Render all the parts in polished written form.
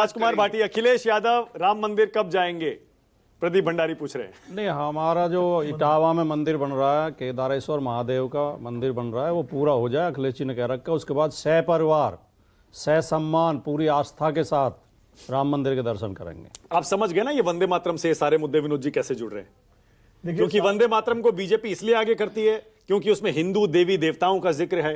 राजकुमार भाटी, अखिलेश यादव राम मंदिर कब जाएंगे? प्रदीप भंडारी पूछ रहे हैं। नहीं, हमारा जो इटावा में मंदिर बन रहा है, केदारेश्वर महादेव का मंदिर बन रहा है, वो पूरा हो जाए, अखिलेश जी ने कह रखा है। उसके बाद सपरिवार ससम्मान पूरी आस्था के साथ राम मंदिर के दर्शन करेंगे। आप समझ गए ना ये वंदे मातरम से सारे मुद्दे विनोद जी कैसे जुड़ रहे हैं? क्योंकि वंदे मातरम को बीजेपी इसलिए आगे करती है क्योंकि उसमें हिंदू देवी देवताओं का जिक्र है।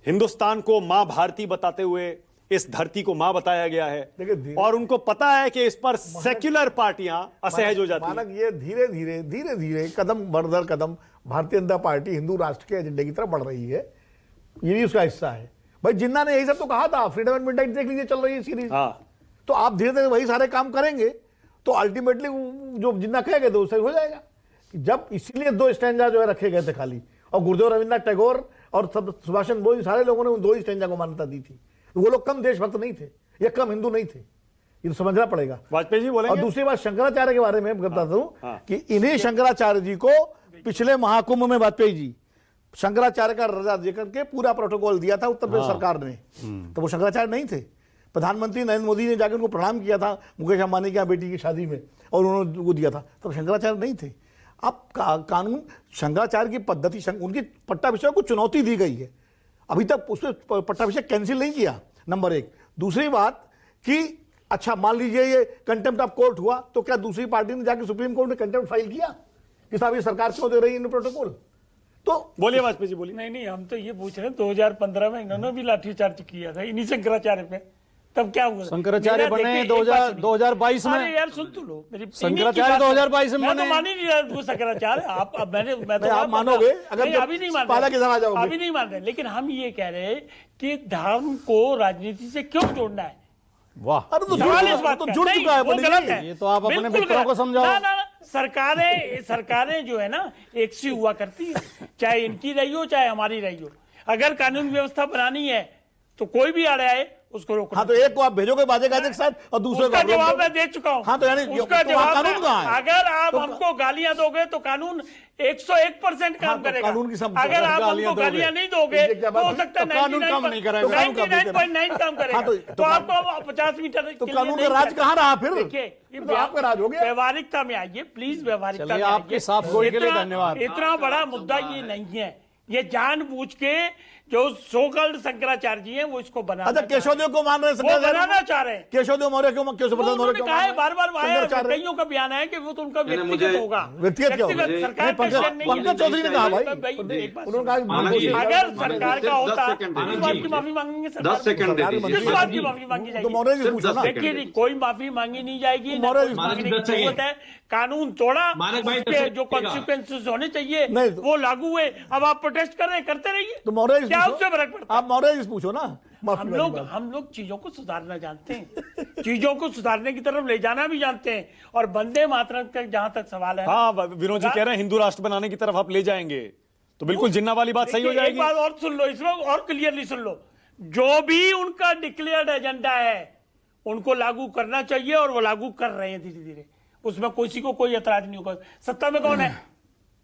हिंदुस्तान को मां भारती बताते हुए इस धरती को मां बताया गया है और उनको पता है कि इस पर सेक्युलर पार्टियां असहज हो जाती हैं। मानक ये धीरे धीरे कदम बढ़ दर कदम भारतीय जनता पार्टी हिंदू राष्ट्र के एजेंडे की तरफ बढ़ रही है। ये भी उसका हिस्सा है। भाई जिन्ना ने यही सब तो कहा था, फ्रीडम एंड मिडनाइट देख लीजिए, चल रही है सीरीज। तो आप धीरे धीरे वही सारे काम करेंगे तो अल्टीमेटली जो जिन्ना कहेगा तो उससे हो जाएगा। जब इसीलिए 2 स्टैंजा जो है रखे गए थे खाली, और गुरुदेव रविन्द्रनाथ टैगोर और सुभाष चंद्र बोस सारे लोगों ने उन 2 स्टैंजा को मान्यता दी थी। वो लोग कम देशभक्त नहीं थे या कम हिंदू नहीं थे, ये तो समझना पड़ेगा। वाजपेयी जी बोलेंगे। और दूसरी बात शंकराचार्य के बारे में बताता हूं कि इन्हीं शंकराचार्य जी को पिछले महाकुंभ में वाजपेयी जी शंकराचार्य का रजा देकर के पूरा प्रोटोकॉल दिया था उत्तर प्रदेश सरकार ने। तो वो शंकराचार्य नहीं थे। प्रधानमंत्री नरेंद्र मोदी ने जाकर उनको प्रणाम किया था मुकेश अंबानी की बेटी की शादी में और उन्होंने वो दिया था, तब शंकराचार्य नहीं थे। अब कानून शंकराचार्य की पद्धति, उनकी पट्टाभिषेक को चुनौती दी गई है, अभी तक उसने पट्टाभिषेक कैंसिल नहीं किया, नंबर 1। दूसरी बात कि अच्छा मान लीजिए ये कंटेम्प्ट ऑफ कोर्ट हुआ तो क्या दूसरी पार्टी ने जाकर सुप्रीम कोर्ट में कंटेम्प्ट फाइल किया कि साहब ये सरकार क्यों दे रही है इन प्रोटोकॉल? तो बोलिए वाजपेयी जी, बोलिए। नहीं, हम तो ये पूछ रहे हैं 2015 में इन्होंने भी लाठीचार्ज किया था इन्हीं शंकराचार्य पे, तब क्या हुआ? शंकराचार्य बने 2022 में। अरे यार सुन तो लो, मेरी शंकराचार्य 2022 में मैं तो मान ही नहीं रहा शंकराचार्य। मैं तो आप मानोगे अगर अभी नहीं मान पाला के साथ आ जाओगे, अभी नहीं मान रहे। लेकिन हम ये कह रहे हैं कि धर्म को राजनीति से क्यों जोड़ना है? वाह, अरे तो सवाल इस बात तो का जुड़ नहीं, चुका है। वो गलत है। ये तो आप अपने बिल्कुल मित्रों को गलत। समझाओ। ना, सरकारें जो है ना एक सी हुआ करती है, चाहे इनकी रही हो चाहे हमारी रही हो। अगर कानून व्यवस्था बनानी है तो कोई भी आ रहा है उसको रोकना। हाँ, तो एक को आप भेजोगे बाजे गाजे के साथ और दूसरे उसका को जवाब मैं दे चुका हूं। हाँ, तो यानी उसका तो जवाब कानून कहाँ है? अगर आप हमको गालियां दोगे तो कानून 101% काम तो करेगा। कानून की सब अगर आप हमको गालियां नहीं दोगे क्या तो बात हो है? सकता है तो कानून काम नहीं करेगा। 99.9 काम करेगा। हाँ, तो आपको 50 मीटर तो कानून का राज कहाँ रहा फिर? देखिए, तो आपका राज हो गया। व्यवहारिकता में आइए प्लीज, व्यवहारिकता में चलिए, आपके साफ गोई के लिए धन्यवाद। इतना बड़ा मुद्दा ये नहीं है। ये जानबूझ के जो सोकल्ड शंकराचार्य जी हैं वो इसको बनाना अच्छा, केशवदेव को मान रहे हैं, वो बनाना चाह रहे हैं। केशवदेव मौर्य क्यों, केशव प्रसाद मौर्य क्यों कहा है बार बार शंकराचार्य? कईयों का बयान है कि वो तो उनका व्यक्तिगत होगा। व्यक्तिगत क्या होगा? सरकार का स्टैंड नहीं है। पंकज चौधरी ने कहा भाई, एक बात उन्होंने कहा अगर सरकार का होता इस बात की माफी मांगेंगे सरकार? 10 सेकंड दे दीजिए। किस बात की माफी मांगी तो मौर्य जी पूछो जाएगी? ना। देखिए, कोई माफी मांगी नहीं जाएगी, ना मौर्य कोई जी मांगने की मानक दस जरूरत है। कानून तोड़ा, मानक भाई, उसके जो कॉन्सिक्वेंसेस होने चाहिए नहीं तो- वो लागू हुए। अब आप प्रोटेस्ट कर रहे हैं, करते रहिए। तो मौर्य जी क्या पूछो। उससे फर्क पड़ता है? आप मौर्य जी पूछो ना। हम लोग चीजों को सुधारना जानते हैं, चीजों को सुधारने की तरफ ले जाना भी जानते हैं। और वंदे मातरम का जहां तक सवाल है, हाँ, विनोद जी कह रहे हैं हिंदू राष्ट्र बनाने की तरफ आप ले जाएंगे तो बिल्कुल जिन्ना वाली बात सही हो देखिए, जाएगी। एक बात और सुन लो, इसमें और क्लियरली सुन लो। जो भी उनका डिक्लेयर्ड एजेंडा है उनको लागू करना चाहिए और वो लागू कर रहे हैं धीरे धीरे। उसमें किसी को कोई ऐतराज नहीं होगा। सत्ता में कौन है?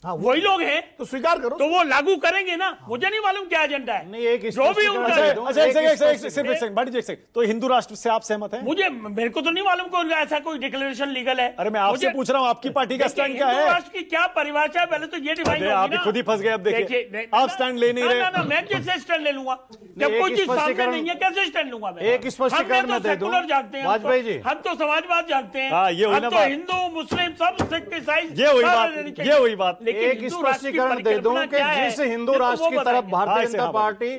हाँ, वही लोग हैं, तो स्वीकार करो। तो वो लागू करेंगे ना। मुझे नहीं मालूम क्या एजेंडा है। नहीं, एक जो भी उनका अच्छा, है। सिर्फ एक सेकंड भाटी जी, एक सेकंड। तो हिंदू राष्ट्र से आप सहमत हैं? मेरे को तो नहीं मालूम कोई ऐसा कोई डिक्लेरेशन लीगल है। अरे मैं आपसे पूछ रहा हूँ आपकी पार्टी का स्टैंड क्या हिंदू है? राष्ट्र की क्या परिभाषा है पहले तो ये डिफाइन अरे, आप ही खुद ही फंस गए। अब देखिए, आप स्टैंड ले नहीं रहे। ना, मैं कैसे स्टैंड ले लूंगा जब कोई चीज सामने नहीं है? कैसे स्टैंड लूंगा मैं? एक स्पष्टीकरण हम मैं तो दे दूं। सेकुलर जानते हैं, वाजपेयी जी, हम तो समाजवाद जानते हैं। हाँ, ये हुई हम ना तो बात। हिंदू मुस्लिम सब सिख ईसाई ये हुई सारे बात, रहने ये चाहिए। हुई बात। लेकिन एक हिंदू राष्ट्र की स्पष्टीकरण दे दूं परिकल्पना कि क्या है? जिस हिंदू देखो, राष्ट्र वो की तरफ बताएंगे। भारतीय हाँ, जनता पार्टी,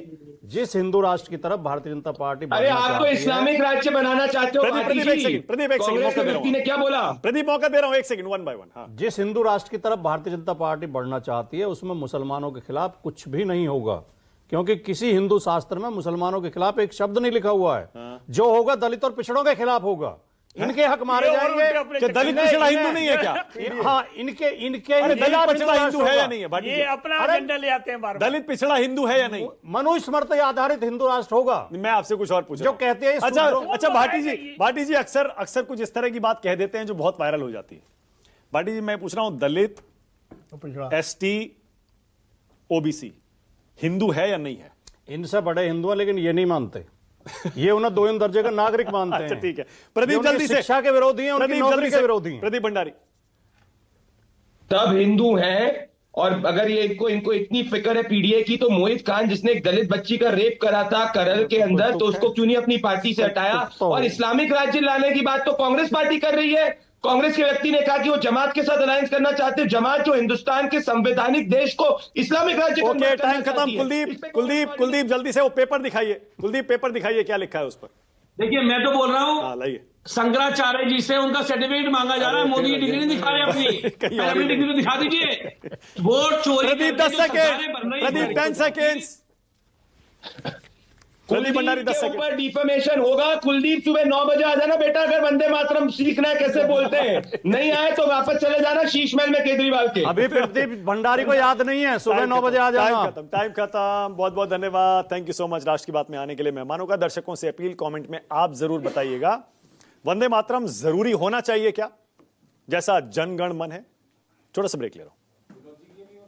जिस हिंदू राष्ट्र की तरफ भारतीय जनता पार्टी अरे बढ़ना आप तो चाहती है, इस्लामिक राज्य बनाना चाहते हो। प्रदीप, भाटी एक जी। सेकंड, प्रदीप, एक सेकंड, कांग्रेस मौका के दे रहा व्यक्ति ने क्या बोला? प्रदीप मौका दे रहा हूँ, एक सेकंड, 1 by 1। हाँ, जिस हिंदू राष्ट्र की तरफ भारतीय जनता पार्टी बढ़ना चाहती है उसमें मुसलमानों के खिलाफ कुछ भी नहीं होगा, क्योंकि किसी हिंदू शास्त्र में मुसलमानों के खिलाफ एक शब्द नहीं लिखा हुआ है। जो होगा दलित और पिछड़ों के खिलाफ होगा। इनके हक मारे जाएंगे। क्या दलित पिछड़ा हिंदू नहीं है क्या? हाँ, इनके अरे, दलित पिछड़ा हिंदू है या नहीं है भाटी ये जी? अपना एजेंडा ले आते हैं बार बार। दलित पिछड़ा हिंदू है या नहीं? मनुस्मृति आधारित हिंदू राष्ट्र होगा। मैं आपसे कुछ और पूछ रहा जो हूं। कहते हैं अच्छा भाटी जी अक्सर कुछ इस तरह की बात कह देते हैं जो बहुत वायरल हो जाती है। भाटी जी, मैं पूछ रहा हूं, दलित, एसटी, ओबीसी हिंदू है या नहीं है? इनसे बड़े हिंदू हैं, लेकिन ये नहीं मानते। ये उन्हें दोयम दर्जे का नागरिक मानते अच्छा हैं। ठीक है, ये प्रदीप उनकी जल्दी से, शिक्षा के विरोधी हैं, उनकी प्रदीप नौकरी जल्दी के से, विरोधी हैं। प्रदीप भंडारी। तब हिंदू हैं, और अगर ये इनको इतनी फिक्र है पीडीए की, तो मोहित खान जिसने एक दलित बच्ची का रेप करा था करल के अंदर, तो उसको क्यों नहीं अपनी पार्टी से हटाया? और इस्लामिक राज्य लाने की बात तो कांग्रेस पार्टी कर रही है। कांग्रेस के व्यक्ति ने कहा कि वो जमात के साथ अलायंस करना चाहते हैं, जमात जो हिंदुस्तान के संवैधानिक देश को इस्लामिक राज्य ओके, convert करना टाइम खत्म। चाहती है। कुलदीप इस पे कुलदीप कुलदीप जल्दी से वो पेपर दिखाइए, कुलदीप पेपर दिखाइए, क्या लिखा है उस पर। देखिए, मैं तो बोल रहा हाँ हूँ लाइए। शंकराचार्य जी से उनका सर्टिफिकेट मांगा जा रहा है। मोदी की डिग्री नहीं दिखा रहे अपनी, कहीं और अपनी ही डिग्री तो दिखा दीजिए। वोट चोरी प्रदीप करके 10 जो सरकारें सेकेंड, बन रही हैं, प्रदीप 10 सेकेंड्स, प्रदीप भंडारी 10 के सेकेंड। ऊपर डिफेमेशन होगा। कुलदीप सुबह 9 बजे आ जाना बेटा, अगर वंदे मातरम सीखना है कैसे बोलते हैं। नहीं आए तो वापस चले जाना शीश महल में केजरीवाल के। अभी प्रदीप भंडारी को याद नहीं है, सुबह 9 बजे आ जाना। टाइम खत्म, टाइम खत्म। बहुत बहुत धन्यवाद, थैंक यू सो मच राष्ट्र की बात में आने के लिए। मेहमानों का दर्शकों से अपील, कमेंट में आप जरूर बताइएगा, वंदे मातरम जरूरी होना चाहिए क्या, जैसा जनगण मन है। छोटा सा ब्रेक ले रहा हूं।